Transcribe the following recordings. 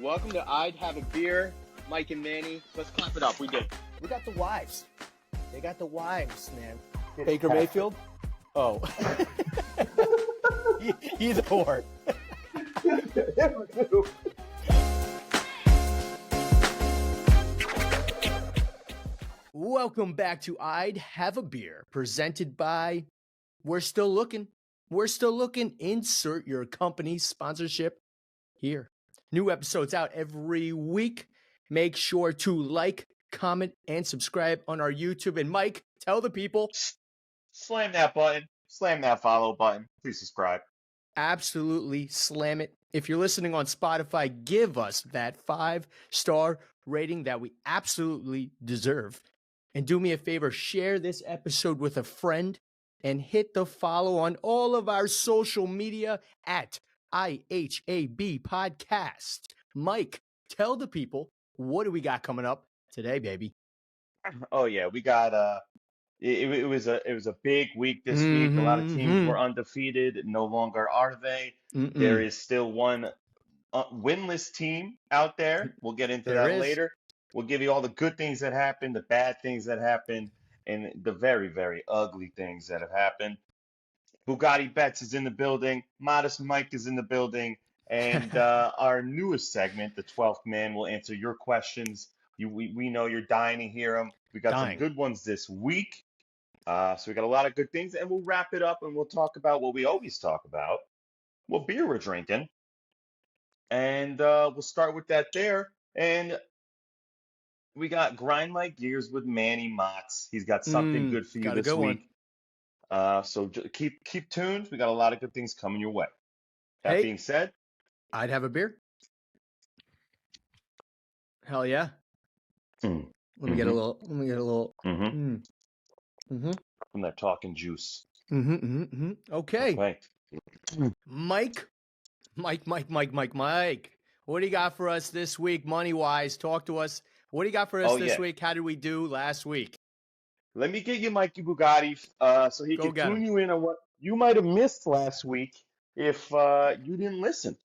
Welcome to I'd Have a Beer. Mike and Manny. Let's clap it up. We did. We got the wives. They got the wives, man. Baker Mayfield? Oh. He's a whore. Welcome back to I'd Have a Beer, presented by We're Still Looking. We're Still Looking. Insert your company's sponsorship here. New episodes out every week. Make sure to like, comment, and subscribe on our YouTube. And Mike, tell the people. Slam that button. Slam that follow button. Please subscribe. Absolutely slam it. If you're listening on Spotify, give us that 5-star rating that we absolutely deserve. And do me a favor, share this episode with a friend and hit the follow on all of our social media at IHAB Podcast. Mike, tell the people, what do we got coming up today, baby? Oh yeah, we got it was a big week this week. A lot of teams were undefeated. No longer are they. There is still one winless team out there. We'll get into that later. We'll give you all the good things that happened, the bad things that happened, and the very, very ugly things that have happened. Bugatti Bets is in the building. Modest Mike is in the building. And our newest segment, the 12th Man, will answer your questions. We know you're dying to hear them. We got some good ones this week. So we got a lot of good things. And we'll wrap it up and we'll talk about what we always talk about, what beer we're drinking. And we'll start with that there. And we got Grind Like Gears with Manny Motts. He's got something good for you this week. So keep tuned. We got a lot of good things coming your way. That being said, I'd have a beer. Hell yeah. Let me get a little. From that talking juice. Okay. Mike. What do you got for us this week, money-wise? Talk to us. What do you got for us this week? How did we do last week? Let me get you Mikey Bugatti so he can tune you in on what you might have missed last week if you didn't listen.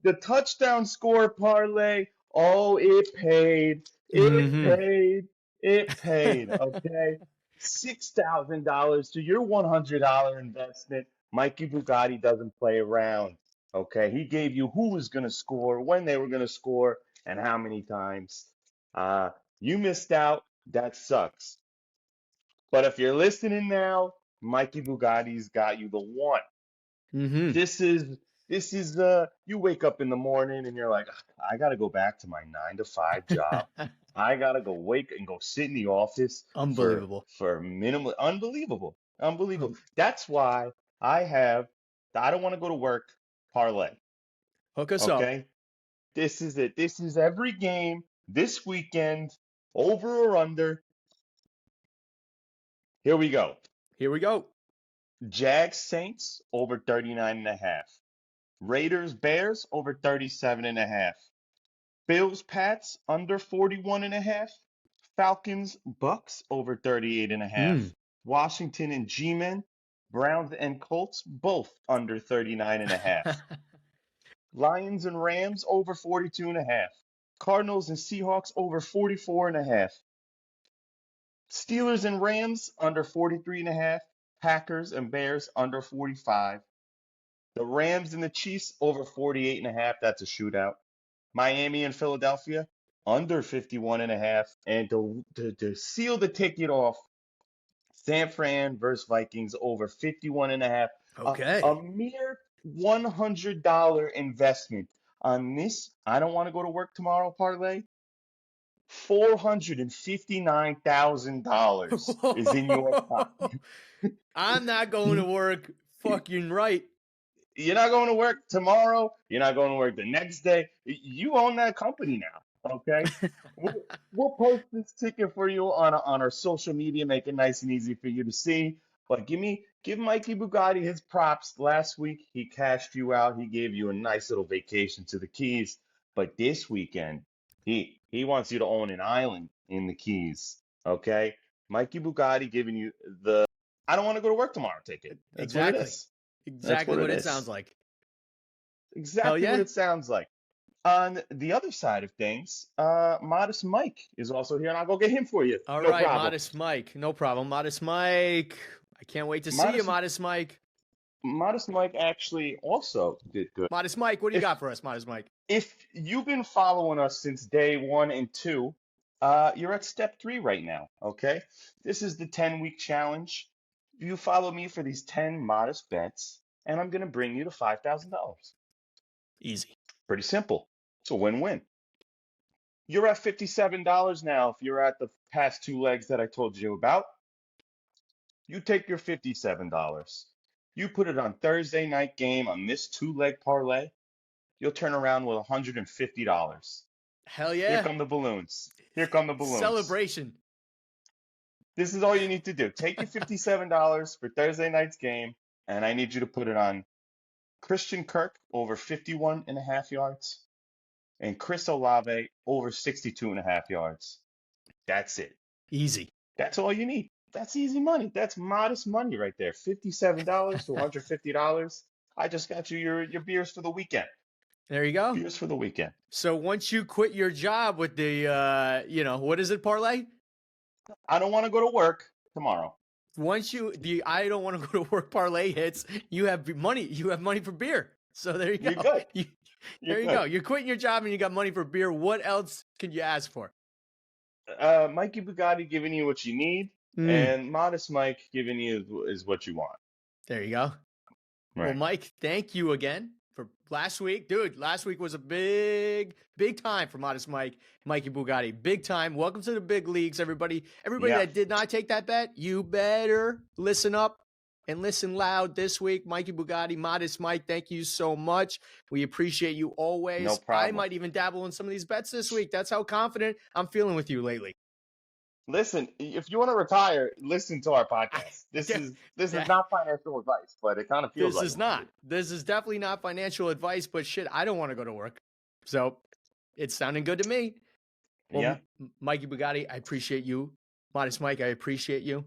The touchdown score parlay, it paid. It paid, okay? $6,000 to your $100 investment. Mikey Bugatti doesn't play around, okay? He gave you who was going to score, when they were going to score, and how many times. You missed out. That sucks. But if you're listening now, Mikey Bugatti's got you the one. This is you wake up in the morning and you're like, I got to go back to my 9-to-5 job. I got to go sit in the office. Unbelievable. For minimal. Unbelievable. That's why I don't want to go to work parlay. Hook us up. Okay. This is it. This is every game this weekend, over or under. Here we go. Jags Saints over 39.5. Raiders Bears over 37.5. Bills Pats under 41.5. Falcons Bucks over 38.5. Washington and G-Men, Browns and Colts both under 39.5. Lions and Rams over 42.5. Cardinals and Seahawks over 44.5. Steelers and Rams under 43.5. Packers and Bears under 45. The Rams and the Chiefs over 48.5. That's a shootout. Miami and Philadelphia under 51.5. And to seal the ticket off, San Fran versus Vikings over 51.5. Okay. A mere $100 investment on this. I don't want to go to work tomorrow parlay. $459,000 is in your pocket. I'm not going to work. Fucking right. You're not going to work tomorrow. You're not going to work the next day. You own that company now. Okay. We'll post this ticket for you on our social media. Make it nice and easy for you to see. But give Mikey Bugatti his props. Last week he cashed you out. He gave you a nice little vacation to the Keys. But this weekend he wants you to own an island in the Keys. Okay. Mikey Bugatti giving you the I don't want to go to work tomorrow ticket. That's what it is. Exactly what it sounds like. Exactly what it sounds like. On the other side of things, Modest Mike is also here, and I'll go get him for you. All No right, problem. Modest Mike. No problem. Modest Mike. I can't wait to see you, Modest Modest Mike. Modest Mike actually also did good. Modest Mike, what do you If got for us, Modest Mike? if you've been following us since day 1 and 2, you're at step 3 right now. Okay, this is the 10-week challenge. You follow me for these 10 modest bets, and I'm gonna bring you to $5,000. Easy. Pretty simple. It's a win-win. You're at $57 now. If you're at the past 2 legs that I told you about, you take your $57. You put it on Thursday night game on this 2-leg parlay, you'll turn around with $150. Hell Here yeah. come the balloons. Here come the balloons. Celebration. This is all you need to do. Take your $57 for Thursday night's game, and I need you to put it on Christian Kirk over 51.5 yards and Chris Olave over 62.5 yards. That's it. Easy. That's all you need. That's easy money. That's modest money right there. $57 to $150. I just got you your beers for the weekend. There you go. Beers for the weekend. So once you quit your job with the, what is it, parlay? I don't want to go to work tomorrow. Once the I don't want to go to work parlay hits, you have money. You have money for beer. So there you go. You're good. There you go. You're quitting your job and you got money for beer. What else can you ask for? Mikey Bugatti giving you what you need, and Modest Mike giving you is what you want. There you go. Right. Well, Mike, thank you again for last week. Dude, last week was a big time for Modest Mike, Mikey Bugatti. Big time. Welcome to the big leagues, everybody. Everybody that did not take that bet, you better listen up and listen loud this week. Mikey Bugatti, Modest Mike, thank you so much. We appreciate you always. No problem. I might even dabble in some of these bets this week. That's how confident I'm feeling with you lately. Listen, if you want to retire, listen to our podcast. This is not financial advice, but it kind of feels like this is not. This is definitely not financial advice, but shit, I don't want to go to work. So it's sounding good to me. Well, yeah. Mikey Bugatti, I appreciate you. Modest Mike, I appreciate you.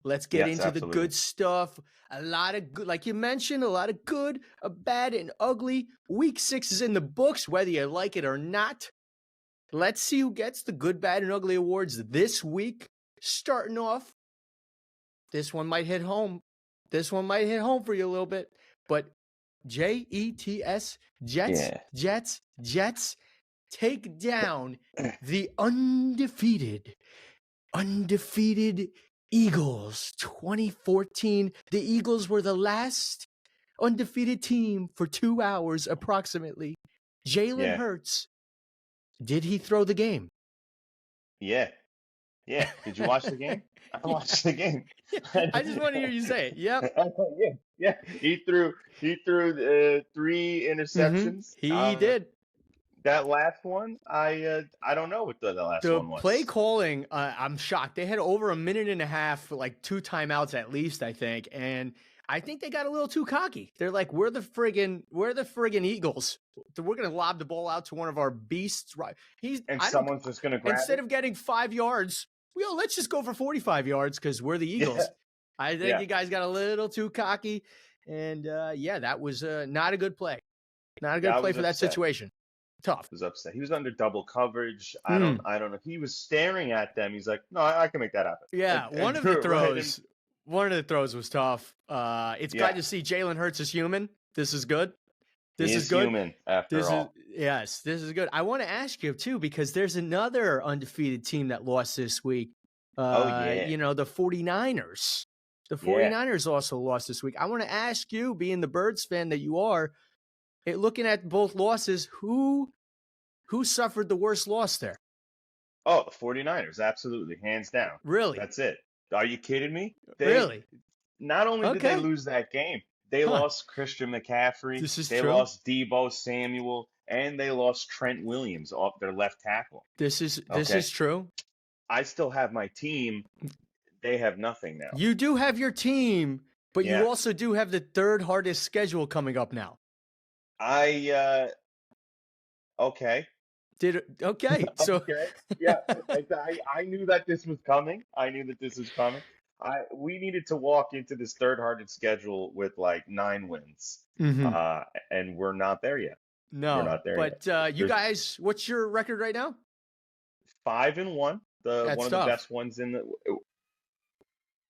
Let's get into the good stuff. A lot of good, like you mentioned, a lot of good, a bad, and ugly. Week 6 is in the books, whether you like it or not. Let's see who gets the good, bad, and ugly awards this week. Starting off, this one might hit home. This one might hit home for you a little bit. But Jets, Jets, take down the undefeated Eagles 2014. The Eagles were the last undefeated team for 2 hours approximately. Jalen Hurts, did he throw the game? Yeah. Did you watch the game? I watched the game. I just want to hear you say it. Yep. Yeah. He threw 3 interceptions. He did. That last one, I don't know what the last one was. The play calling, I'm shocked. They had over a minute and a half, like 2 timeouts at least, I think. And I think they got a little too cocky. They're like, we're the friggin' Eagles. We're gonna lob the ball out to one of our beasts, right? Someone's just gonna grab instead it? of getting 5 yards. Let's just go for 45 yards because we're the Eagles. Yeah. I think you guys got a little too cocky, and that was not a good play. Not a good play for that situation. Tough. He was upset. He was under double coverage. I don't know. He was staring at them. He's like, no, I can make that happen. Yeah, one of the throws was tough. It's glad to see Jalen Hurts is human. This is good. This is good. Human after all. This is good. I want to ask you too, because there's another undefeated team that lost this week. The 49ers. The 49ers also lost this week. I want to ask you, being the Birds fan that you are, looking at both losses, who suffered the worst loss there? Oh, the 49ers, absolutely, hands down. Really? That's it. Are you kidding me? Really? Not only did they lose that game, they lost Christian McCaffrey. They lost Deebo Samuel, and they lost Trent Williams off their left tackle. This is true. I still have my team. They have nothing now. You do have your team, but you also do have the 3rd hardest schedule coming up now. Okay. So okay. Yeah. I knew that this was coming. We needed to walk into this 3rd hardest schedule with like 9 wins. And we're not there yet. We're No, not there yet. but you There's guys, what's your record right now? 5-1, the That's one of the tough. best ones in the.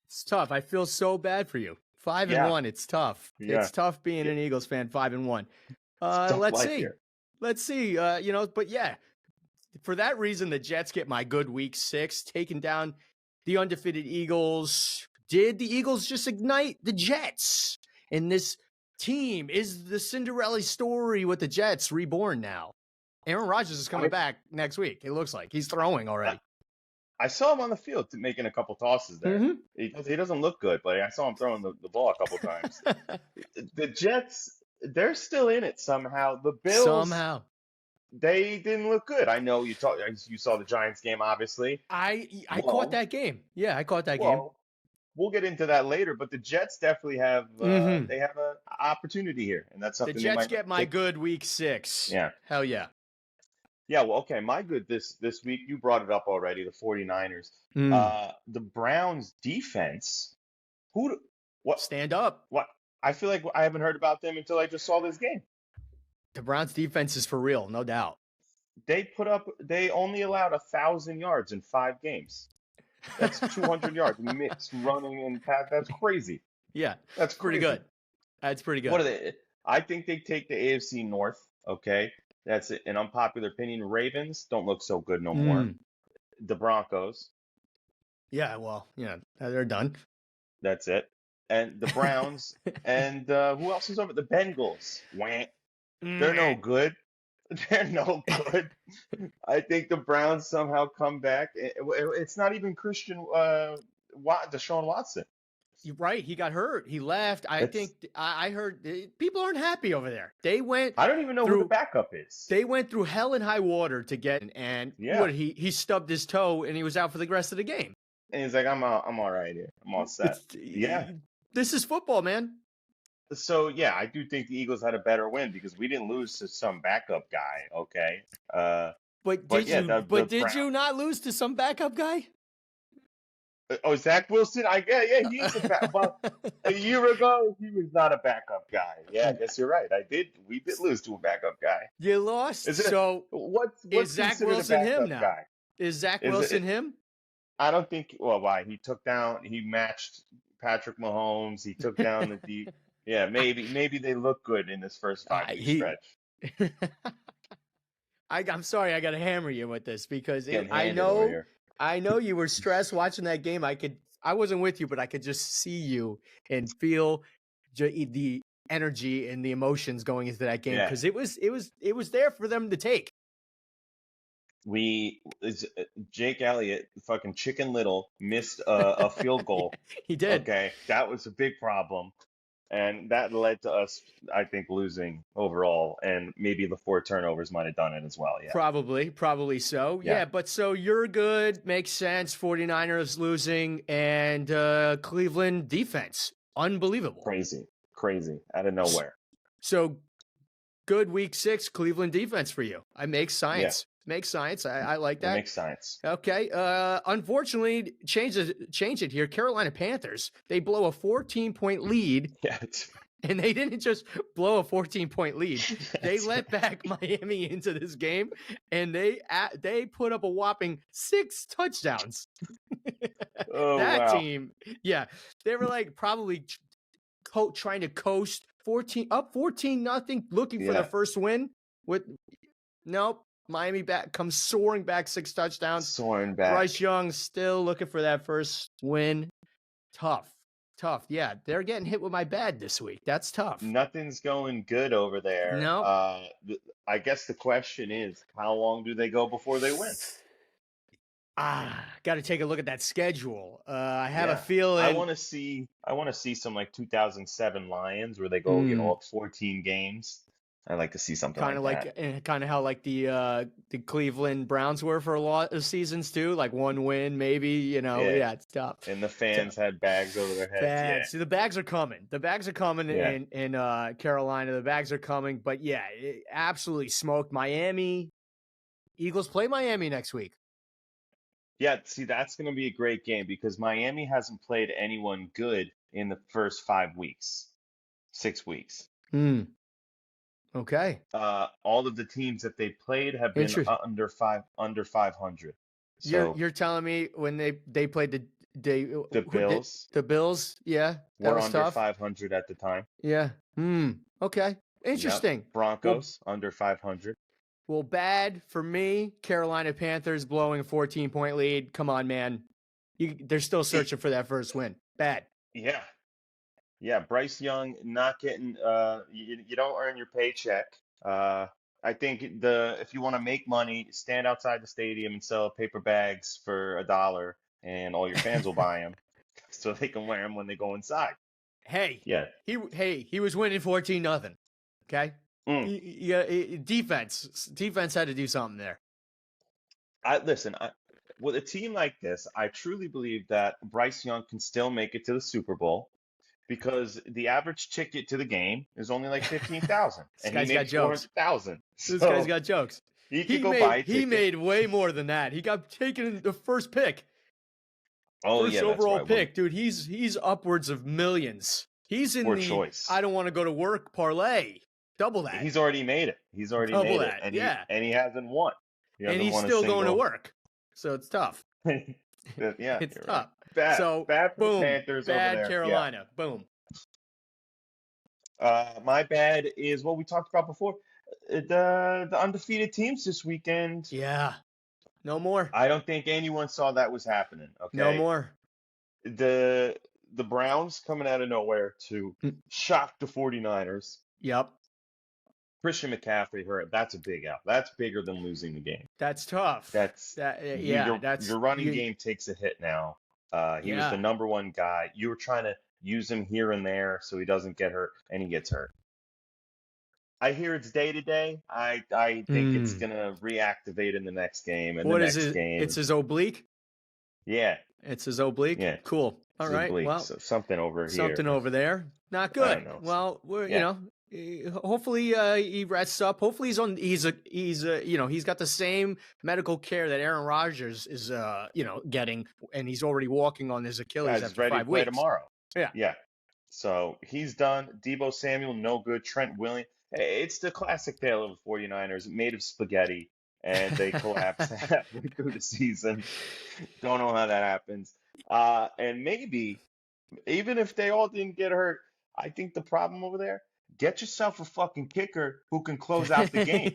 It's tough. I feel so bad for you. Five and Yeah, one. It's tough. yeah. It's tough being Yeah. an Eagles fan. 5-1. It's a tough Let's life see. here. Let's see. But yeah, for that reason, the Jets get my good week 6, taking down the undefeated Eagles. Did the Eagles just ignite the Jets? And this team is the Cinderella story with the Jets reborn now. Aaron Rodgers is coming I, back next week. It looks like he's throwing I already. I saw him on the field making a couple tosses there. Mm-hmm. He doesn't look good, but I saw him throwing the ball a couple times. The Jets, they're still in it somehow. The Bills, Somehow. they didn't look good. I know you saw the Giants game, obviously. I caught Well, that game. Yeah, I caught that game. well, we'll get into that later, but the Jets definitely have Mm-hmm. they have an opportunity here, and that's The something they Jets might get my take. good week 6. Yeah. Hell yeah. Yeah, well, okay, my good this week, you brought it up already, the 49ers. Mm. The Browns defense, who what Stand up. what I feel like I haven't heard about them until I just saw this game. The Browns defense is for real, no doubt. They only allowed 1,000 yards in 5 games. That's 200 yards mixed running and pass. That's crazy. Yeah, That's pretty crazy. good. That's pretty What good. are they? I think they take the AFC North. Okay, that's an unpopular opinion. Ravens don't look so good no more. Mm. The Broncos, Yeah, well, yeah, they're done. that's it. And the Browns, and who else is over? The Bengals. Wah. They're no good. They're no good. I think the Browns somehow come back. It's not even Christian Deshaun Watson. You're right. He got hurt. He left. I It's think I heard people aren't happy over there. They went I don't even know who the through backup is. they went through hell and high water to get and Yeah. what he stubbed his toe and he was out for the rest of the game. And he's like, I'm all right here. I'm all set. Yeah. This is football, man. So yeah, I do think the Eagles had a better win because we didn't lose to some backup guy. Okay. But But did yeah, you the but did Browns. you not lose to some backup guy? Oh, Zach Wilson. Yeah, he is a back. Well, a year ago, he was not a backup guy. Yeah, I guess you're right. We did lose to a backup guy. You lost. Is it So what's is Zach considered a Wilson him backup now? guy? Is Zach Is Wilson it? him? I don't think. Well, why he matched Patrick Mahomes. He took down the deep. Yeah, maybe they look good in this first 5 week He stretch. I'm sorry, I got to hammer you with this because Getting I handed over know here. you were stressed watching that game. I wasn't with you, but I could just see you and feel the energy and the emotions going into that game Yeah. because it was there for them to take. Jake Elliott, fucking Chicken Little, missed a field goal. He did. Okay, that was a big problem, and that led to us, I think, losing overall, and maybe the 4 turnovers might have done it as well. Yeah, Probably so. Yeah. Yeah, but so you're good. Makes sense. 49ers losing and Cleveland defense. Unbelievable. crazy out of nowhere. So good week 6 Cleveland defense for you. I make science. Makes science. I like It that. makes sense. Okay. Unfortunately, change it here. Carolina Panthers, they blow a 14-point lead, Yeah, and they didn't just blow a 14-point lead. They that's let right. back Miami into this game, and they put up a whopping 6 touchdowns. Oh That wow. team, yeah, they were like probably trying to coast 14 nothing, looking for their Yeah, first win. With nope, Miami comes soaring back 6 touchdowns. soaring back. Bryce Young still looking for that first win. Tough. Yeah, they're getting hit with my bad this week. That's tough. Nothing's going good over there. Nope. I guess the question is, how long do they go before they win? Got to take a look at that schedule. I have a Yeah, feeling. I want to see some like 2007 Lions where they go, up 14 games. I like to see something kind of like that. kind of how like the Cleveland Browns were for a lot of seasons too, like 1 win maybe. Yeah, Yeah, it's tough. and the fans had bags over their heads. Bags. See, the bags are coming. The bags are coming Yeah, in Carolina. The bags are coming. But yeah, it absolutely smoked Miami. Eagles play Miami next week. yeah. See, that's going to be a great game because Miami hasn't played anyone good in the first 5 weeks, 6 weeks. Hmm. Okay. All of the teams that they played have been Interesting. under 500. So You're telling me when they played the Bills the Bills, yeah, that were was under tough. 500 at the time. Yeah. Okay. Yep. Interesting. Well, Broncos under 500. well, bad for me. Carolina Panthers blowing a 14-point lead. Come on, man. They're still searching for that first win. Bad. Yeah. Yeah, Bryce Young not getting you don't earn your paycheck. I think if you want to make money, stand outside the stadium and sell paper bags for $1, and all your fans will buy them so they can wear them when they go inside. Hey, Yeah. he was winning 14-0. Okay. Mm. Defense had to do something there. Listen, with a team like this, I truly believe that Bryce Young can still make it to the Super Bowl because the average ticket to the game is only like 15,000, This and he guy's got makes jokes. 400,000. This guy's So got jokes. he could go buy a He ticket. made way more than that. He got taken in the first pick. Oh First yeah, that's overall right. pick, dude. He's upwards of millions. He's in the choice. I don't want to go to work parlay. Double that. He's already made it. He's already Double made that. it, and yeah. he hasn't won. And he's still going to work, so it's tough. Yeah, It's you're tough. right. So bad for the boom, Panthers over bad there. Carolina. Boom. My bad is what we talked about before. The undefeated teams this weekend. Yeah. No more. I don't think anyone saw that was happening. Okay. No more. The Browns coming out of nowhere to shock the 49ers. Yep. Christian McCaffrey hurt. That's a big out. That's bigger than losing the game. That's tough. Your running game takes a hit now. He was the number one guy. You were trying to use him here and there so he doesn't get hurt, and he gets hurt. I hear it's day to day. I think it's gonna reactivate in the next game and what the is next it? game. It's his oblique. Yeah. It's his oblique. Yeah. Cool. All right. Oblique. Well, So something over something here. over there. Not I don't good. know. Well, hopefully he rests up. Hopefully he's got the same medical care that Aaron Rodgers is getting, and he's already walking on his Achilles Guy's after ready 5 to play weeks. tomorrow. Yeah. Yeah. So he's done. Debo Samuel, no good. Trent Williams. It's the classic tale of the 49ers, made of spaghetti, and they collapse halfway through the season. Don't know how that happens. And maybe, even if they all didn't get hurt, I think the problem over there, get yourself a fucking kicker who can close out the game.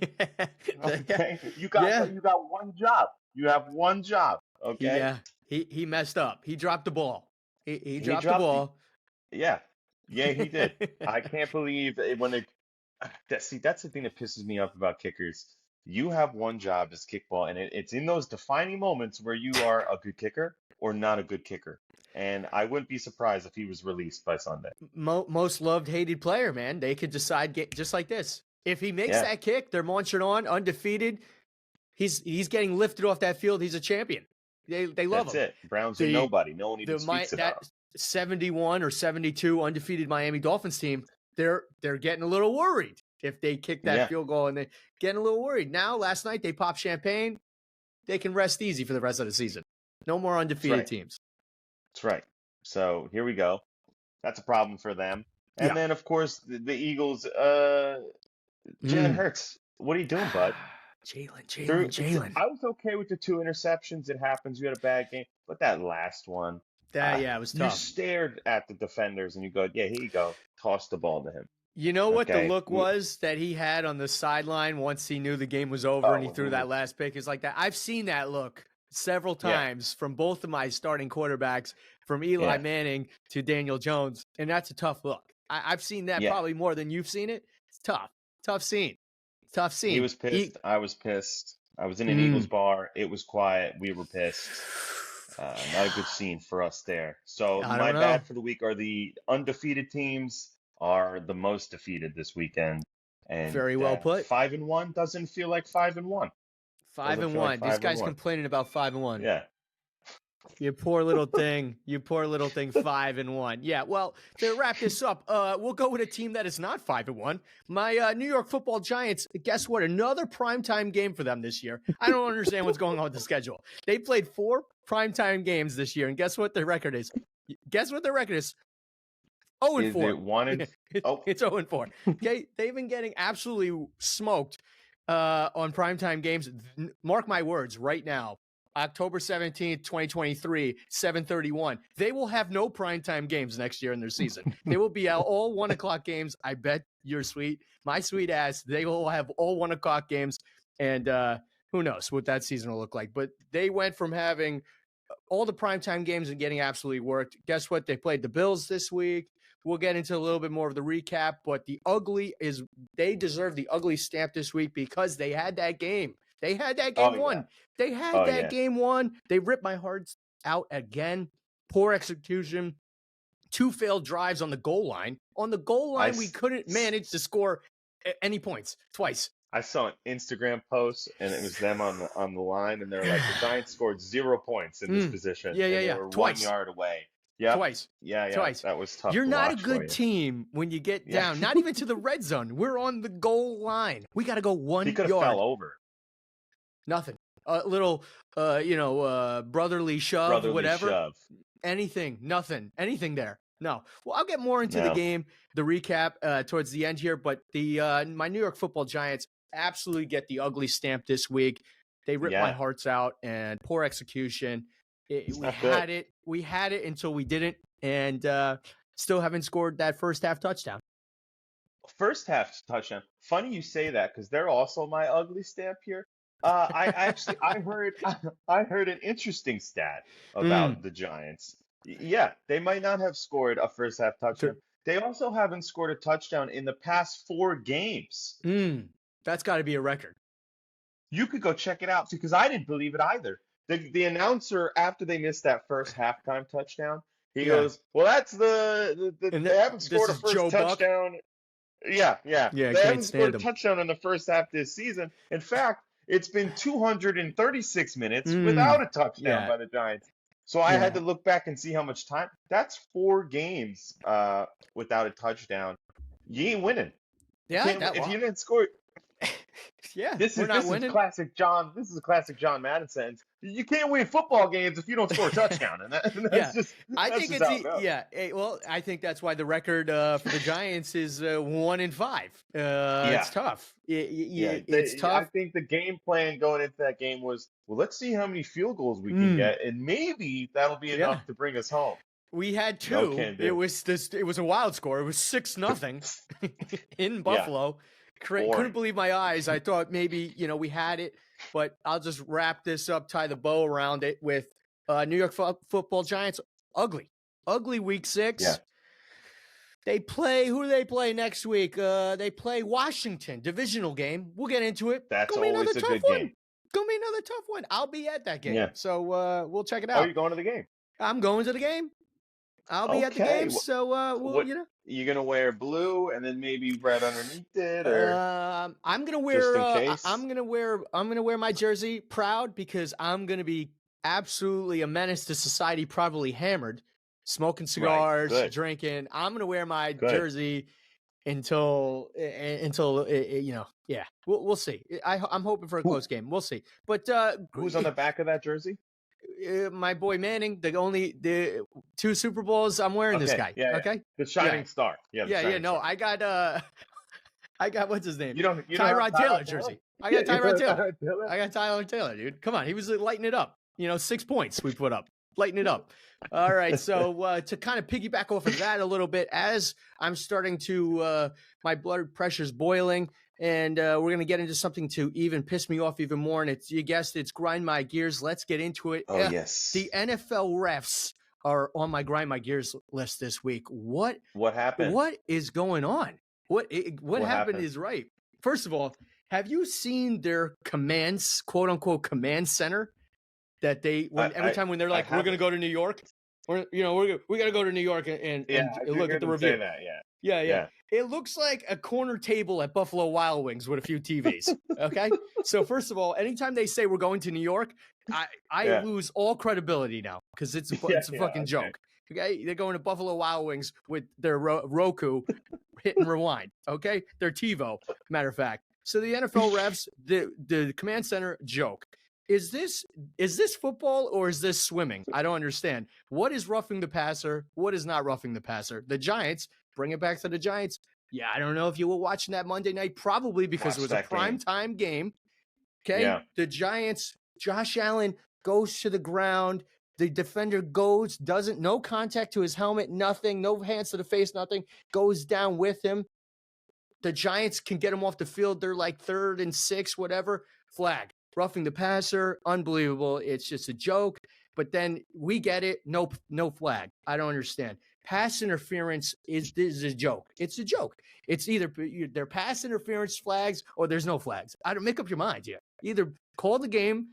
Okay? You got one job. You have one job. Okay? Yeah. He messed up. He dropped the ball. He dropped the ball. Yeah, he did. I can't believe that's the thing that pisses me off about kickers. You have one job as kickball, and it's in those defining moments where you are a good kicker or not a good kicker. And I wouldn't be surprised if he was released by Sunday. Most loved, hated player, man. They could decide just like this. If he makes that kick, they're marching on, undefeated. He's getting lifted off that field. He's a champion. They love him. That's it. Browns are nobody. No one even speaks about him. 71 or 72 undefeated Miami Dolphins team, they're getting a little worried if they kick that field goal, and they're getting a little worried. Now, last night, they popped champagne. They can rest easy for the rest of the season. No more undefeated teams. That's right. So here we go. That's a problem for them. And then, of course, the Eagles, Jalen Hurts. What are you doing, bud? Jalen. I was okay with the 2 interceptions. It happens. You had a bad game. But that last one. It was tough. You stared at the defenders and you go, yeah, here you go. Toss the ball to him. You know what the look was that he had on the sideline once he knew the game was over and he threw that last pick? It's like that. I've seen that look several times from both of my starting quarterbacks, from Eli Manning to Daniel Jones, and that's a tough look. I've seen that probably more than you've seen it. It's tough. Tough scene. He was pissed. I was pissed. I was in an Eagles bar. It was quiet. We were pissed. Not a good scene for us there. So my bad for the week are the undefeated teams are the most defeated this weekend. And very well put. 5-1 doesn't feel like 5-1. 5-1. This guy's complaining about 5-1. Yeah. You poor little thing. 5-1. Yeah. Well, to wrap this up, we'll go with a team that is not 5-1. My New York Football Giants. Guess what? Another primetime game for them this year. I don't understand what's going on with the schedule. They played 4 primetime games this year, and guess what their record is? 0 and Is 4. it 1 and oh It's 0 and 4. Okay, they've been getting absolutely smoked on primetime games. Mark my words right now. October 17th, 2023, 7:31. They will have no primetime games next year in their season. They will be all 1 o'clock games. I bet your my sweet ass, they will have all 1 o'clock games. And who knows what that season will look like. But they went from having all the primetime games and getting absolutely worked. Guess what? They played the Bills this week. We'll get into a little bit more of the recap, but they deserve the ugly stamp this week because they had that game. They had that game won. yeah. They had that game won. They ripped my heart out again. Poor execution. 2 failed drives on the goal line. On the goal line, we couldn't manage to score any points twice. I saw an Instagram post, and it was them on the line, and they're like, the Giants scored 0 points in this position. Yeah. They were Twice. 1 yard away. Yeah. Twice. Yeah. Twice. That was tough. You're to not a watch good team when you get down, not even to the red zone. We're on the goal line. We got to go 1 He could yard. have fell over. Nothing. A little, brotherly shove, whatever. Shove. Anything. Nothing. Anything there. No. Well, I'll get more into the game, the recap towards the end here. But my New York Football Giants absolutely get the ugly stamp this week. They ripped my hearts out, and poor execution. We had it until we didn't, and still haven't scored that first half touchdown. First half touchdown. Funny you say that because they're also my ugly stamp here. I heard an interesting stat about the Giants. Yeah, they might not have scored a first half touchdown. They also haven't scored a touchdown in the past 4 games. That's got to be a record. You could go check it out because I didn't believe it either. The announcer, after they missed that first halftime touchdown, he goes, "Well, that's they haven't scored a first touchdown." Yeah. They haven't scored a touchdown in the first half this season. In fact, it's been 236 minutes without a touchdown by the Giants. So I had to look back and see how much time. That's 4 games without a touchdown. You ain't winning. Yeah, if you didn't score. This is classic John. This is a classic John Madden sentence. You can't win football games if you don't score a touchdown, and that's just. I think it's well, I think that's why the record for the Giants is 1 and 5. It's tough. It's tough. I think the game plan going into that game was, well, let's see how many field goals we can get, and maybe that'll be enough to bring us home. We had 2. It was a wild score. It was 6-0 in Buffalo. Couldn't believe my eyes. I thought maybe, we had it, but I'll just wrap this up, tie the bow around it with New York Football Giants. Ugly week 6. Yeah. Who do they play next week? They play Washington, divisional game. We'll get into it. That's always a good game. Gonna be another tough one. I'll be at that game. Yeah. So we'll check it out. Are you going to the game? I'm going to the game. I'll be at the game. So you're gonna wear blue and then maybe red underneath it, or I'm gonna wear. I'm gonna wear my jersey proud because I'm gonna be absolutely a menace to society, probably hammered, smoking cigars, drinking. I'm gonna wear my jersey until We'll see. I'm hoping for a close game. We'll see. But who's on the back of that jersey? My boy Manning. The 2 Super Bowls. I'm wearing this guy. Yeah, okay, the shining star. Yeah. No, I got what's his name? You don't Tyrod Taylor jersey. I got Tyrod Taylor. I got Tyrod Taylor, dude. Come on, he was lighting it up. 6 points we put up, lighting it up. All right, so to kind of piggyback off of that a little bit, as I'm starting to my blood pressure's boiling. And we're going to get into something to even piss me off even more. And you guessed it's grind my gears. Let's get into it. Oh, yes. The NFL refs are on my grind my gears list this week. What happened? What is going on? What happened is right. First of all, have you seen their commands, quote unquote, command center that every time when they're like, we're going to go to New York, or, we got to go to New York and look at the review. Say that, Yeah. It looks like a corner table at Buffalo Wild Wings with a few TVs. Okay. So first of all, anytime they say we're going to New York, I lose all credibility now because it's a fucking joke. Okay. They're going to Buffalo Wild Wings with their Roku hit and rewind. Okay. Their TiVo, matter of fact. So the NFL refs, the command center joke. is this football or is this swimming? I don't understand. What is roughing the passer? What is not roughing the passer? The Giants, bring it back to the Giants. Yeah, I don't know if you were watching that Monday night, probably because it was a prime time game. Okay. Yeah. The Giants, Josh Allen goes to the ground. The defender goes, no contact to his helmet, nothing, no hands to the face, nothing, goes down with him. The Giants can get him off the field. They're like 3rd and 6, whatever. Flag. Roughing the passer. Unbelievable. It's just a joke. But then we get it. No flag. I don't understand. Pass interference is a joke. It's a joke. It's either they're pass interference flags or there's no flags. I don't make up your mind yet. Either call the game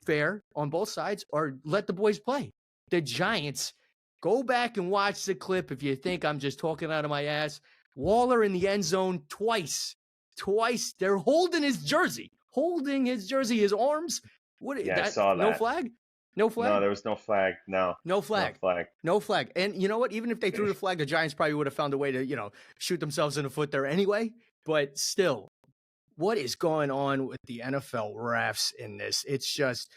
fair on both sides or let the boys play. The Giants, go back and watch the clip if you think I'm just talking out of my ass. Waller in the end zone twice. They're holding his jersey, his arms. I saw that. No flag? No, there was no flag. No flag. And you know what? Even if they threw the flag, the Giants probably would have found a way to, shoot themselves in the foot there anyway. But still, what is going on with the NFL refs in this? It's just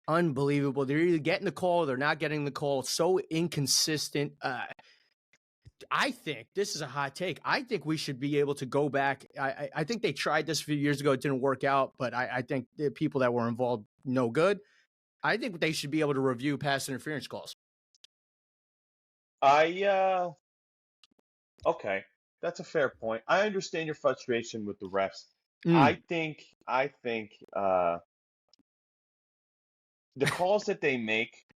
unbelievable. They're either getting the call or they're not getting the call. So inconsistent. I think this is a hot take. I think we should be able to go back. I think they tried this a few years ago. It didn't work out, but I think the people that were involved, no good. I think they should be able to review pass interference calls. Okay. That's a fair point. I understand your frustration with the refs. I think the calls that they make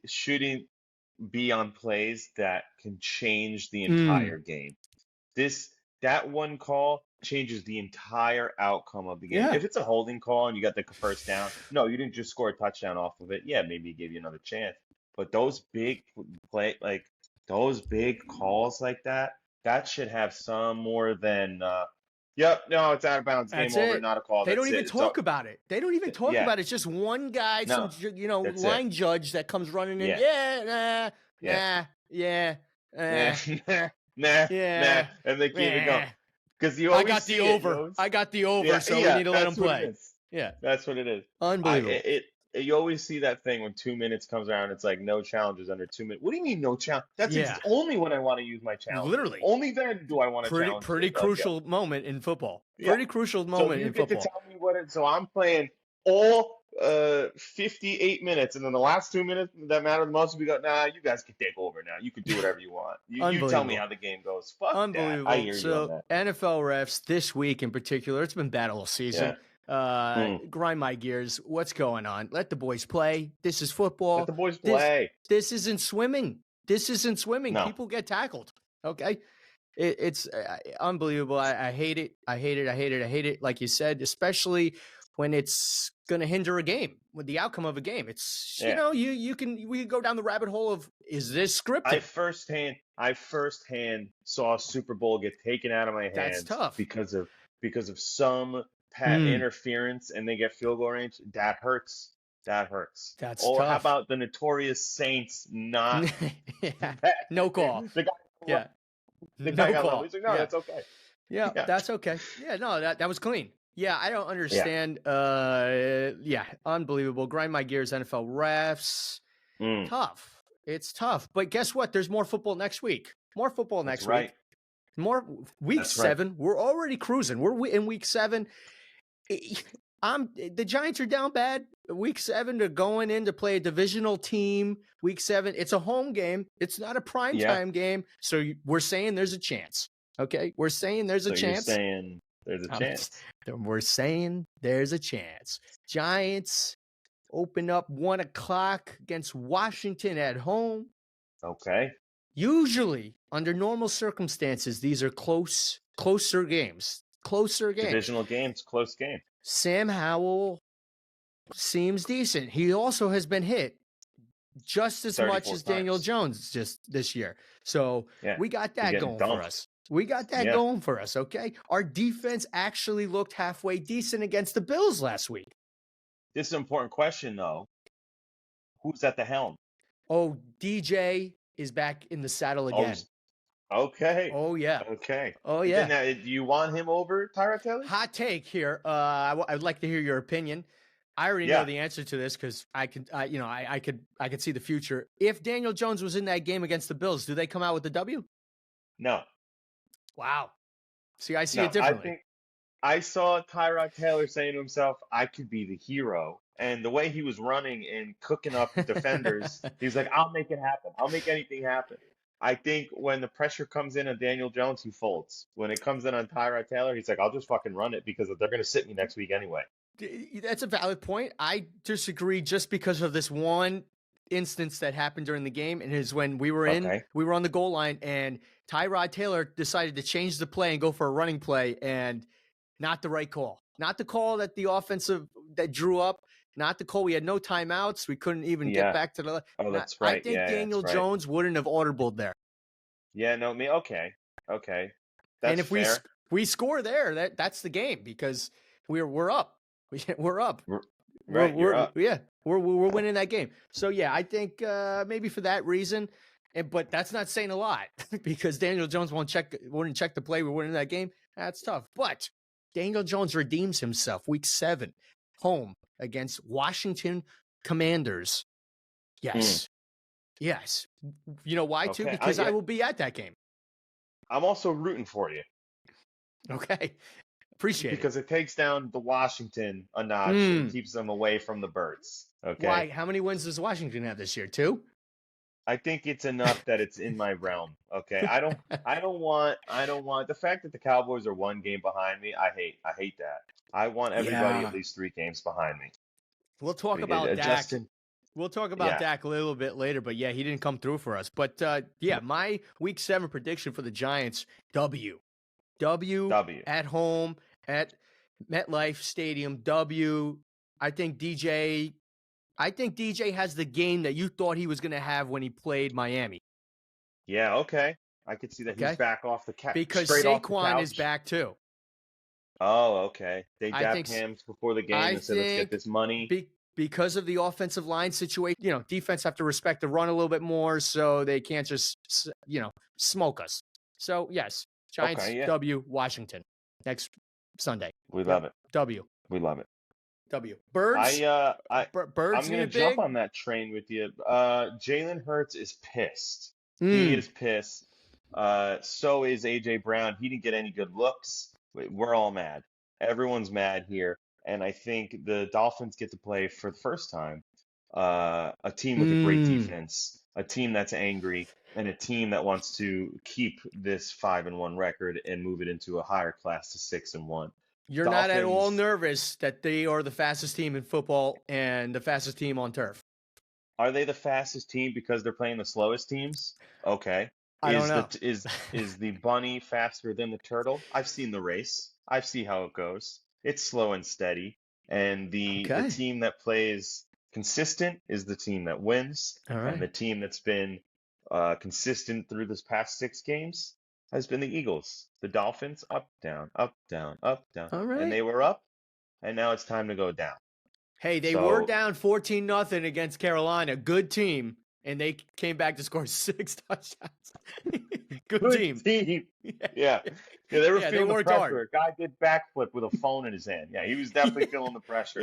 shouldn't be on plays that can change the entire game. That one call changes the entire outcome of the game. Yeah. If it's a holding call and you got the first down, no, you didn't just score a touchdown off of it. Yeah, maybe he gave you another chance. But those big calls like that should have some more than yep, no, it's out of bounds. Game over, not a call. They don't even talk about it. They don't even talk about it. It's just one guy, line judge that comes running in. Nah, and they keep it going. Because I got the over, so we need to let them play. Yeah, that's what it is. Unbelievable. You always see that thing when 2 minutes comes around. It's like no challenges under 2 minutes. What do you mean no challenge? That's only when I want to use my challenge. Literally, only then do I want to challenge. Pretty crucial moment in football. Pretty crucial moment in football. To tell me so I'm playing all 58 minutes, and then the last 2 minutes that matter the most, we go, nah, you guys can take over now. You can do whatever you want. You tell me how the game goes. Fuck Unbelievable. That. I hear you on that. NFL refs this week in particular, it's been bad all season. Grind my gears. What's going on? Let the boys play. This is football. Let the boys play. This isn't swimming. No. People get tackled. Okay. It's unbelievable. I hate it. I hate it. Like you said, especially when it's going to hinder a game, with the outcome of a game. It's, we can go down the rabbit hole of, is this scripted? I firsthand saw a Super Bowl get taken out of my hands. That's tough. Because of some interference and they get field goal range. That hurts. That's tough. How about the notorious Saints not no call. The guy got level. He's like, no, that's okay. Yeah, that's okay. Yeah, no, that was clean. Yeah, I don't understand. Unbelievable. Grind my gears, NFL refs. Tough. It's tough. But guess what? There's more football next week. Right. More week 7. Right. We're already cruising. We're in week 7. The Giants are down bad. Week 7, they're going in to play a divisional team. Week 7, it's a home game. It's not a primetime game. So we're saying there's a chance. Okay? We're saying there's a chance. You're saying there's a chance. We're saying there's a chance. Giants open up 1 o'clock against Washington at home. Okay. Usually, under normal circumstances, these are closer games. Divisional games, close game. Sam Howell seems decent. He also has been hit just as much as Daniel Jones just this year. So we got that going for us. Going for us, okay? Our defense actually looked halfway decent against the Bills last week. This is an important question, though. Who's at the helm? Oh, DJ is back in the saddle again. Okay. Oh, yeah. Okay. Oh, yeah. Now, do you want him over Tyrod Taylor? Hot take here. I'd like to hear your opinion. I already know Yeah. the answer to this because I could see the future. If Daniel Jones was in that game against the Bills, do they come out with the W? No. Wow. See, I see No. it I differently. think I saw Tyrod Taylor saying to himself, I could be the hero. And the way he was running and cooking up defenders, he's like, I'll make it happen. I'll make anything happen. I think when the pressure comes in on Daniel Jones, he folds. When it comes in on Tyrod Taylor, he's like, I'll just fucking run it because they're going to sit me next week anyway. That's a valid point. I disagree just because of this one instance that happened during the game, and is when we were Okay. on the goal line, and Tyrod Taylor decided to change the play and go for a running play, and not the right call. Not the call that the offensive that drew up. Not the call. We had no timeouts. We couldn't even get Yeah. back to the. Oh, that's I right. think Yeah, Daniel that's right. Jones wouldn't have audibled there. Yeah, no, me. Okay. Okay. That's And if fair. we score there, that's the game because we're up. We're up. Right. You're up. We're winning that game. So yeah, I think maybe for that reason, but that's not saying a lot because Daniel Jones wouldn't check the play. We're winning that game. That's tough. But Daniel Jones redeems himself. Week 7, home against Washington Commanders. Yes, yes. You know why too? Okay. Because I will be at that game. I'm also rooting for you. Okay, appreciate because it takes down the Washington a notch and keeps them away from the Birds. Okay. Why? How many wins does Washington have this year? 2? I think it's enough that it's in my realm. Okay. I don't want the fact that the Cowboys are 1 game behind me. I hate that. I want everybody at least 3 games behind me. We'll talk about Dak. Justin, We'll talk about Dak a little bit later, but yeah, he didn't come through for us. But my week 7 prediction for the Giants, W at home at MetLife Stadium. W. I think DJ has the game that you thought he was going to have when he played Miami. Yeah, okay. I could see that he's back off the couch. Because Saquon is back too. Oh, okay. They dapped hams before the game and said, let's get this money. Because of the offensive line situation, defense have to respect the run a little bit more, so they can't just, smoke us. So, yes, Giants, W, Washington, next Sunday. We love it. W. We love it. W. Birds? Birds I'm going to jump on that train with you. Jalen Hurts is pissed. He is pissed. So is A.J. Brown. He didn't get any good looks. We're all mad. Everyone's mad here. And I think the Dolphins get to play for the first time a team with a great defense, a team that's angry, and a team that wants to keep this 5-1 record and move it into a higher class to 6-1. You're not at all nervous that they are the fastest team in football and the fastest team on turf. Are they the fastest team because they're playing the slowest teams? Okay. I don't know. Is the bunny faster than the turtle? I've seen the race. I see how it goes. It's slow and steady. And the team that plays consistent is the team that wins. All right. And the team that's been consistent through this past 6 games has been the Eagles. The Dolphins, up, down, up, down, up, down. All right. And they were up, and now it's time to go down. Hey, they were down 14-0 against Carolina. Good team. And they came back to score 6 touchdowns. Good team. Yeah, they were feeling the pressure. Hard. A guy did backflip with a phone in his hand. Yeah, he was definitely feeling the pressure.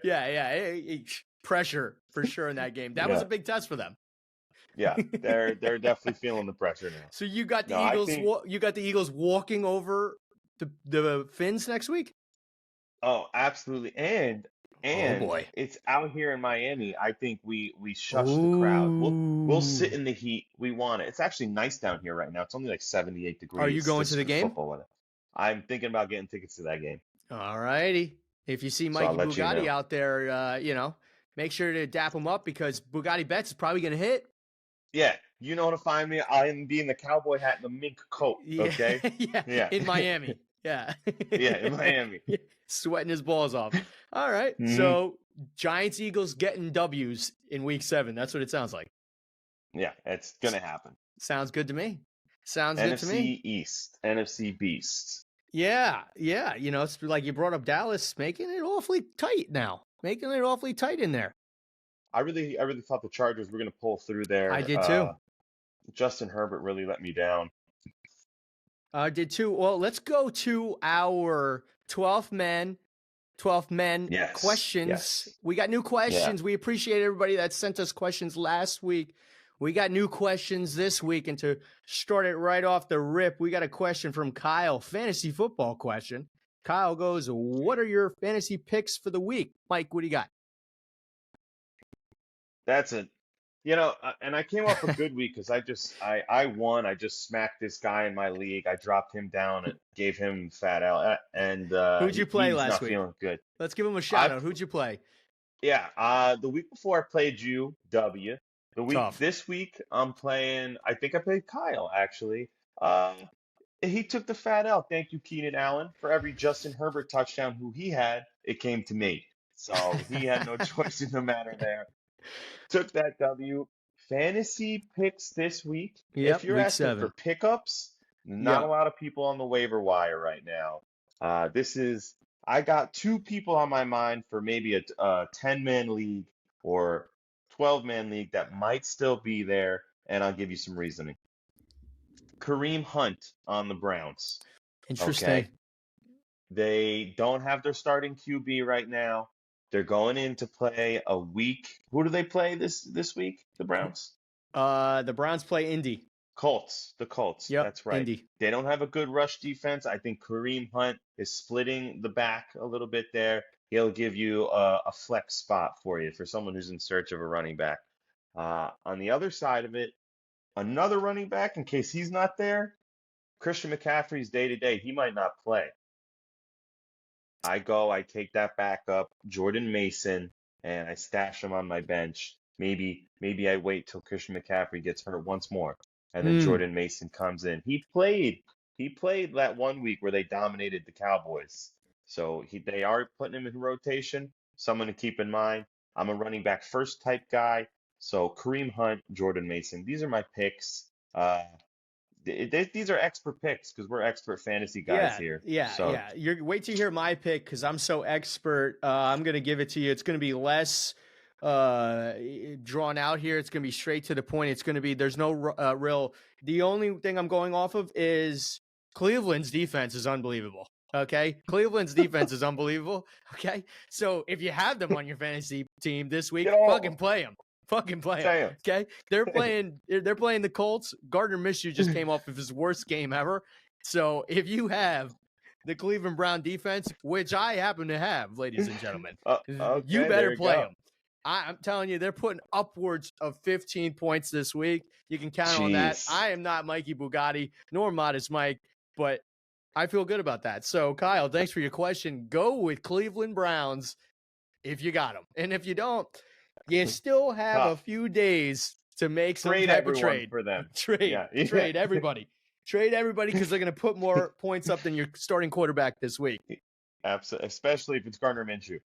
Yeah. Pressure for sure in that game. That was a big test for them. Yeah, they're definitely feeling the pressure now. So you got the Eagles. You got the Eagles walking over the Finns next week. Oh, absolutely, and oh boy, it's out here in Miami. I think we shush the crowd. We'll sit in the heat. We want it. It's actually nice down here right now. It's only like 78 degrees. Are you going to the game? I'm thinking about getting tickets to that game. All righty. If you see Mikey Bugatti out there, make sure to dap him up because Bugatti Bets is probably going to hit. Yeah, you know how to find me. I'm being the cowboy hat and the mink coat. Okay. Yeah. In Miami. Yeah. Yeah, in Miami. Sweating his balls off. All right. So Giants, Eagles getting W's in week 7. That's what it sounds like. Yeah, it's gonna happen. Sounds good to me. Sounds good to me. NFC East, NFC Beast. Yeah. It's like you brought up Dallas, making it awfully tight now. Making it awfully tight in there. I really thought the Chargers were going to pull through there. I did too. Justin Herbert really let me down. I did too. Well, let's go to our 12th man, 12th Men Yes. questions. Yes. We got new questions. Yeah. We appreciate everybody that sent us questions last week. We got new questions this week. And to start it right off the rip, we got a question from Kyle, fantasy football question. Kyle goes, what are your fantasy picks for the week? Mike, what do you got? That's it. And I came off a good week because I won. I just smacked this guy in my league. I dropped him down and gave him fat out, and Who'd you play he's last not week? feeling good. Let's give him a shout I out. Who'd you play? Yeah, the week before I played you, W. Tough. This week I'm playing. I think I played Kyle actually. Uh, he took the fat L. Thank you, Keenan Allen, for every Justin Herbert touchdown who he had. It came to me, so he had no choice in the matter there. Took that W. Fantasy picks this week. If Yep, you're week asking 7. for pickups, not a Yep. lot of people on the waiver wire right now. I got 2 people on my mind for maybe a 10-man league or 12-man league that might still be there, and I'll give you some reasoning. Kareem Hunt on the Browns. Interesting. Okay. They don't have their starting QB right now. They're going in to play a week. Who do they play this week? The Browns? The Browns play Indy. Colts. The Colts. Yep, That's right. Indy. They don't have a good rush defense. I think Kareem Hunt is splitting the back a little bit there. He'll give you a flex spot for you for someone who's in search of a running back. On the other side of it, another running back, in case he's not there, Christian McCaffrey's day to day. He might not play. I take that back up, Jordan Mason, and I stash him on my bench. Maybe I wait till Christian McCaffrey gets hurt once more, and then Jordan Mason comes in. He played that 1 week where they dominated the Cowboys. So they are putting him in rotation. Someone to keep in mind. I'm a running back first type guy. So Kareem Hunt, Jordan Mason. These are my picks. These are expert picks because we're expert fantasy guys here. So You're wait to hear my pick because I'm so expert. I'm gonna give it to you. It's gonna be less drawn out here. It's gonna be straight to the point. It's gonna be there's no real. The only thing I'm going off of is Cleveland's defense is unbelievable. Okay, Cleveland's defense is unbelievable. Okay, so if you have them on your fantasy team this week, fucking play them. Fucking play them. Okay, they're playing the Colts. Gardner Minshew just came off of his worst game ever. So if you have the Cleveland Brown defense, which I happen to have, ladies and gentlemen, you better play them. I'm telling you, they're putting upwards of 15 points this week. You can count on that. I am not Mikey Bugatti nor Modest Mike, but I feel good about that. So Kyle, thanks for your question. Go with Cleveland Browns if you got them, and if you don't. You still have a few days to make some type of trade for them. Trade everybody. Trade everybody because they're going to put more points up than your starting quarterback this week. Absolutely, especially if it's Gardner Minshew.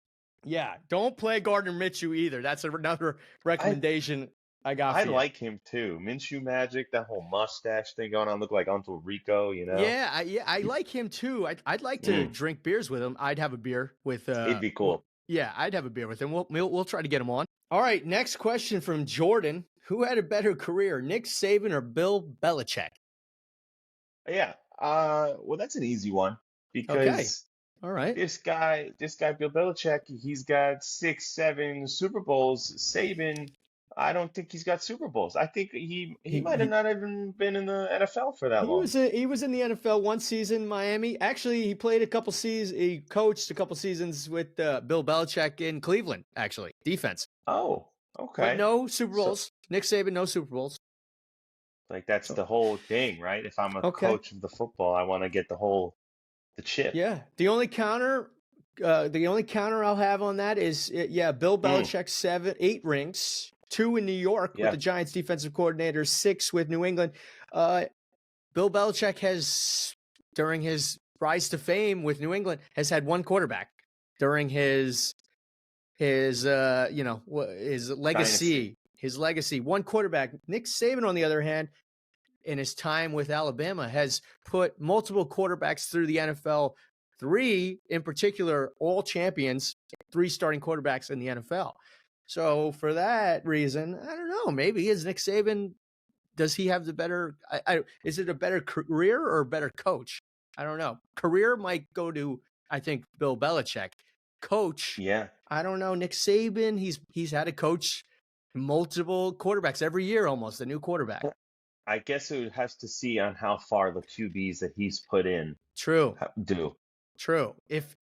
Yeah, don't play Gardner Minshew either. That's another recommendation I got for you. I like him too. Minshew magic, that whole mustache thing going on, look like Uncle Rico, you know? Yeah, I like him too. I'd like to drink beers with him. I'd have a beer with. He'd be cool. Yeah, I'd have a beer with him. We'll try to get him on. All right, next question from Jordan. Who had a better career, Nick Saban or Bill Belichick? Yeah, well, that's an easy one because all right, this guy, Bill Belichick, he's got 6, 7 Super Bowls. Saban, I don't think he's got Super Bowls. I think he might have not even been in the NFL for that long. He was in the NFL one season, Miami. Actually, he played a couple seasons. He coached a couple seasons with Bill Belichick in Cleveland. Actually, defense. Oh, okay. But no Super Bowls. So, Nick Saban, no Super Bowls. Like that's the whole thing, right? If I'm a coach of the football, I want to get the chip. Yeah. The only counter I'll have on that is Bill Belichick 8 rings. 2 in New York with the Giants defensive coordinator, 6 with New England. Bill Belichick has, during his rise to fame with New England, has had one quarterback during his legacy. Dynasty. His legacy, one quarterback. Nick Saban, on the other hand, in his time with Alabama, has put multiple quarterbacks through the NFL. 3, in particular, all champions, 3 starting quarterbacks in the NFL. So for that reason, I don't know. Maybe is Nick Saban? Does he have the better? Is it a better career or a better coach? I don't know. Career might go to, I think, Bill Belichick. coach. Yeah. I don't know, Nick Saban. He's had to coach multiple quarterbacks every year, almost a new quarterback. I guess it has to see on how far the QBs that he's put in True. do. True. If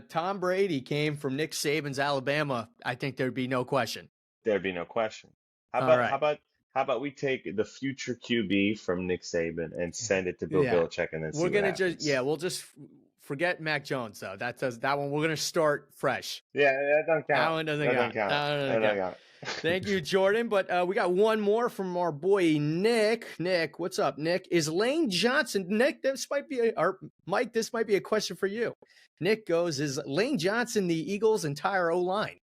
Tom Brady came from Nick Saban's Alabama, I think there'd be no question. There'd be no question. How All about right. how about we take the future QB from Nick Saban and send it to Bill Yeah. Belichick and then see We're what gonna happens? we'll just forget Mac Jones though. That one. We're gonna start fresh. Yeah, that doesn't That count. one doesn't That count. doesn't count. That one doesn't That doesn't count. count. Thank you, Jordan. But we got one more from our boy Nick. Nick, what's up, Nick? Is Lane Johnson? Nick, this might be or Mike. This might be a question for you. Nick goes, is Lane Johnson the Eagles' entire O line?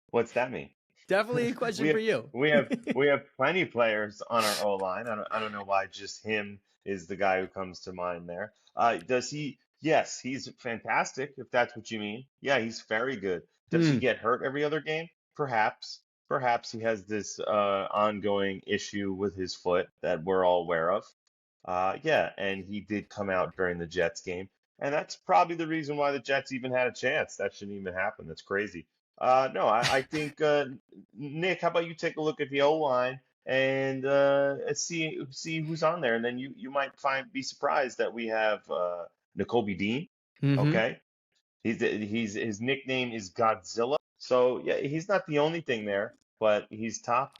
What's that mean? Definitely a question for you. We have plenty of players on our O line. I don't know why just him is the guy who comes to mind there. Does he? Yes, he's fantastic. If that's what you mean. Yeah, he's very good. Does he get hurt every other game? Perhaps. Perhaps he has this ongoing issue with his foot that we're all aware of. Yeah, and he did come out during the Jets game, and that's probably the reason why the Jets even had a chance. That shouldn't even happen. That's crazy. No, I think Nick, how about you take a look at the O line and see who's on there, and then you might be surprised that we have N'Kobe Dean. Mm-hmm. Okay, his nickname is Godzilla. So yeah, he's not the only thing there, but he's top.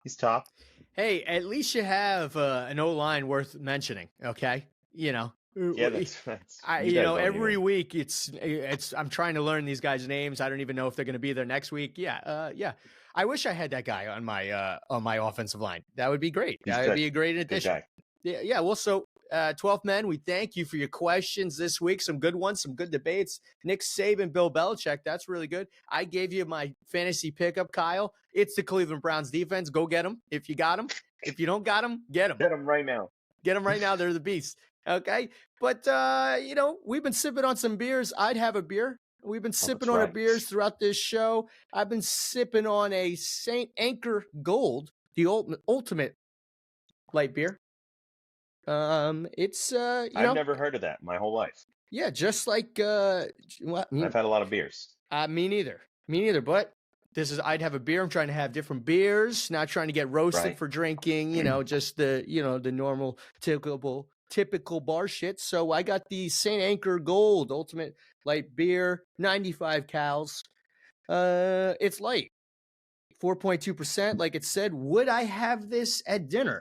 He's top. Hey, at least you have an O line worth mentioning. Okay, Yeah, that's every week it's I'm trying to learn these guys' names. I don't even know if they're going to be there next week. Yeah. I wish I had that guy on my offensive line. That would be great. That would be a great addition. Yeah. Well, so 12th men, we thank you for your questions this week. Some good ones, some good debates. Nick Saban, Bill Belichick, that's really good. I gave you my fantasy pickup, Kyle. It's the Cleveland Browns defense. Go get them if you got them. If you don't got them, get them. Get them right now. Get them right now. They're the beasts. Okay. But, we've been sipping on some beers. I'd have a beer. We've been sipping on beers throughout this show. I've been sipping on a St. Anchor Gold, the ultimate light beer. It's I've never heard of that my whole life. Yeah, just like I've had a lot of beers. Me neither. But I'd have a beer. I'm trying to have different beers, not trying to get roasted for drinking. Just the the normal typical bar shit. So I got the St. Anchor Gold Ultimate Light Beer, 95 cals. It's light, 4.2%. Like it said, would I have this at dinner?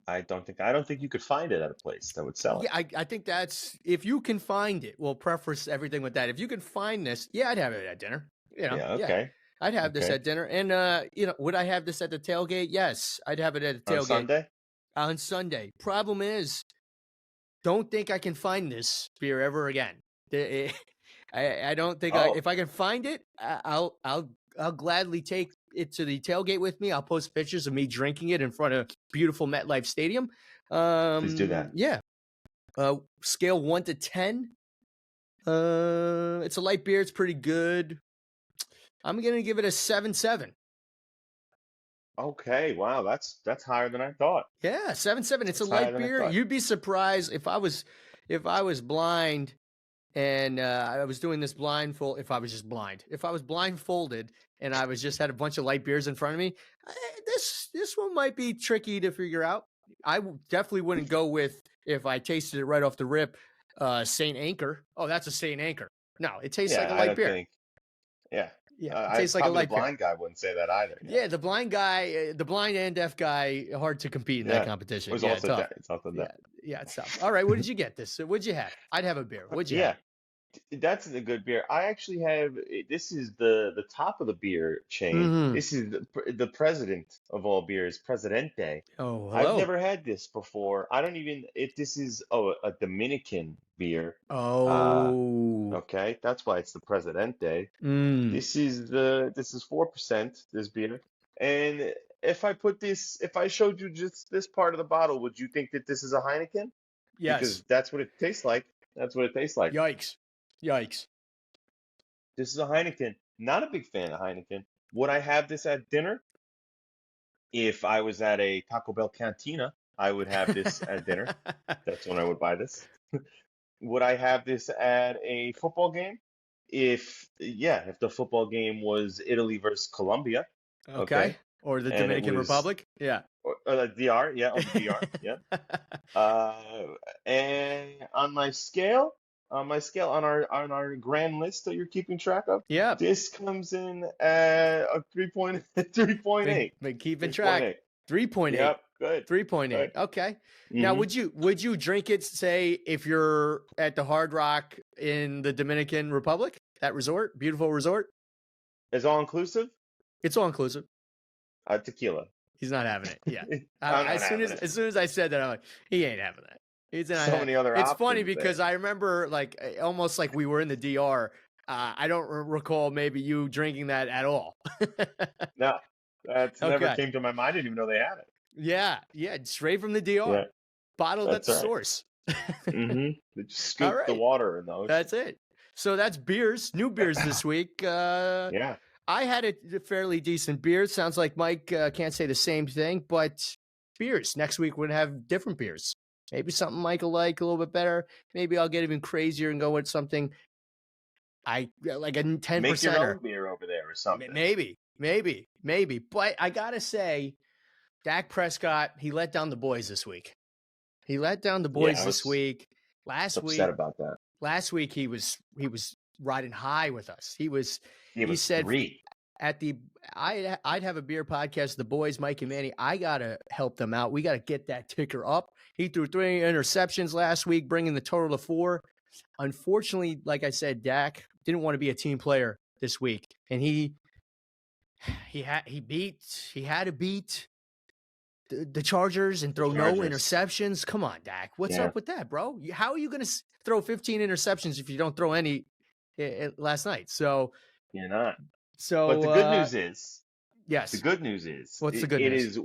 I don't think you could find it at a place that would sell it. Yeah, I think that's if you can find it. We'll preface everything with that. If you can find this, yeah, I'd have it at dinner. Yeah, okay. I'd have this at dinner. And would I have this at the tailgate? Yes, I'd have it at the tailgate. On Sunday? On Sunday. Problem is, don't think I can find this beer ever again. I don't think if I can find it, I'll gladly take it to the tailgate with me. I'll post pictures of me drinking it in front of beautiful MetLife Stadium. Please do that. Yeah. Scale 1 to 10. It's a light beer. It's pretty good. I'm gonna give it a 7.7. Okay, wow, that's higher than I thought. Yeah, 7.7. It's a light beer. You'd be surprised if I was blind and I was doing this blindfold. If I was blindfolded and I just had a bunch of light beers in front of me, this one might be tricky to figure out. I definitely wouldn't go with if I tasted it right off the rip. St. Anchor. Oh, that's a St. Anchor. No, it tastes like a light beer. It tastes like a light beer. The blind guy wouldn't say that either. Yeah, the blind and deaf guy, hard to compete in that competition. It's tough. It's also tough. Yeah, it's tough. All right, what did you get this? What'd you have? I'd have a beer. What'd you have? That's a good beer. I actually have, this is the top of the beer chain. Mm-hmm. This is the president of all beers, Presidente. Oh, hello. I've never had this before. I don't even, if this is, a Dominican beer. Oh. Okay, that's why it's the Presidente. This is 4%, this beer. And if I showed you just this part of the bottle, would you think that this is a Heineken? Yes. Because that's what it tastes like. That's what it tastes like. Yikes. This is a Heineken. Not a big fan of Heineken. Would I have this at dinner? If I was at a Taco Bell cantina, I would have this at dinner. That's when I would buy this. Would I have this at a football game? If the football game was Italy versus Colombia, Okay. okay, Or the and it Dominican was Republic. Yeah. DR, yeah, on the DR, yeah. And on my scale, on our grand list that you're keeping track of, Yeah. this comes in at a 3.8. Been keeping track. 3.8. Yep, good. 3.8. Good. Okay. Now, would you drink it, say, if you're at the Hard Rock in the Dominican Republic, that resort, beautiful resort? Is all inclusive? It's all inclusive. Tequila. He's not having it. Yeah. I'm not as soon as I said that, I'm like, he ain't having that. He's not So many other It's options funny because there. I remember almost like we were in the DR. I don't recall maybe you drinking that at all. No, that's never Okay. came to my mind. I didn't even know they had it. Yeah. Straight from the DR. Yeah, Bottled at that's the right. source. They just scoop the right. water in those. That's it. So that's beers, new beers this week. Yeah. I had a fairly decent beer. Sounds like Mike can't say the same thing, but beers. Next week we're going to have different beers. Maybe something Mike will like a little bit better. Maybe I'll get even crazier and go with something like a 10%. Make your own beer over there or something. Maybe. But I got to say, Dak Prescott, he let down the boys this week. This week. Last week, upset about that. Last week he was riding high with us. He said 3. I'd have a beer podcast, the boys, Mike and Manny. I gotta help them out. We gotta get that ticker up. He threw 3 interceptions last week, bringing the total to 4. Unfortunately, like I said, Dak didn't want to be a team player this week, and he had to beat the Chargers and throw no interceptions. Come on, Dak. What's up with that, bro? How are you going to throw 15 interceptions if you don't throw any last night? So you're not. So, but the good news is, yes. The good news is, what's the good news?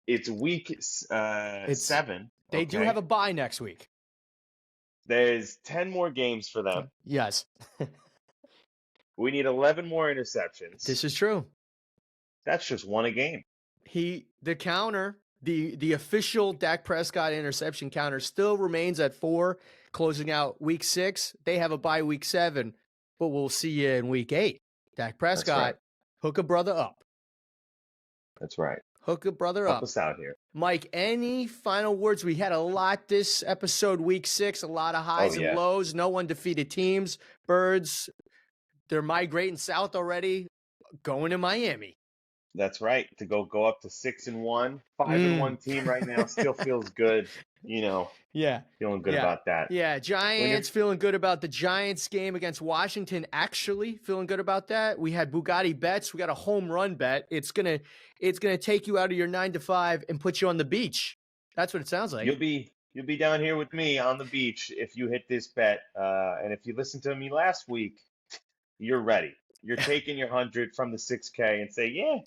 It's week 7. They do have a bye next week. There's 10 more games for them. Yes. We need 11 more interceptions. This is true. That's just one a game. The counter, the official Dak Prescott interception counter still remains at 4, closing out week 6. They have a bye week 7, but we'll see you in week 8. Dak Prescott, hook a brother up. That's right. Hook a brother up. Help us out here. Mike, any final words? We had a lot this episode, week 6, a lot of highs and lows, no undefeated teams. Birds, they're migrating south already, going to Miami. That's right. To go up to 6-1, 5-1 team right now still feels good. Yeah, feeling good about that. Yeah, Giants feeling good about the Giants game against Washington. Actually, feeling good about that. We had Bugatti bets. We got a home run bet. It's gonna take you out of your 9 to 5 and put you on the beach. That's what it sounds like. You'll be down here with me on the beach if you hit this bet. And if you listened to me last week, you're ready. You're taking your 100 from the 6K and say, yeah.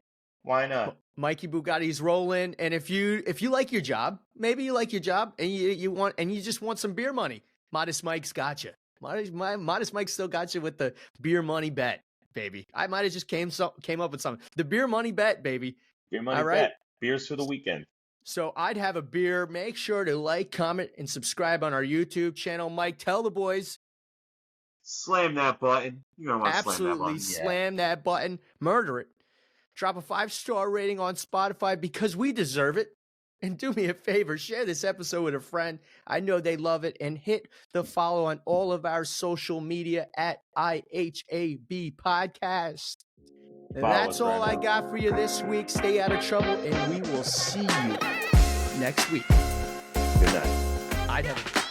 Why not? Mikey Bugatti's rolling, and if you like your job, maybe you like your job, and you just want some beer money. Modest Mike's got you. Modest Mike still got you with the beer money bet, baby. I might have just came up with something. The beer money bet, baby. Beer money bet. Beers for the weekend. So I'd have a beer. Make sure to like, comment, and subscribe on our YouTube channel. Mike, tell the boys. Slam that button. You're gonna want to absolutely slam that button. Murder it. Drop a 5-star rating on Spotify because we deserve it. And do me a favor, share this episode with a friend. I know they love it. And hit the follow on all of our social media at IHAB Podcast. And that's all I got for you this week. Stay out of trouble, and we will see you next week. Good night. I'd have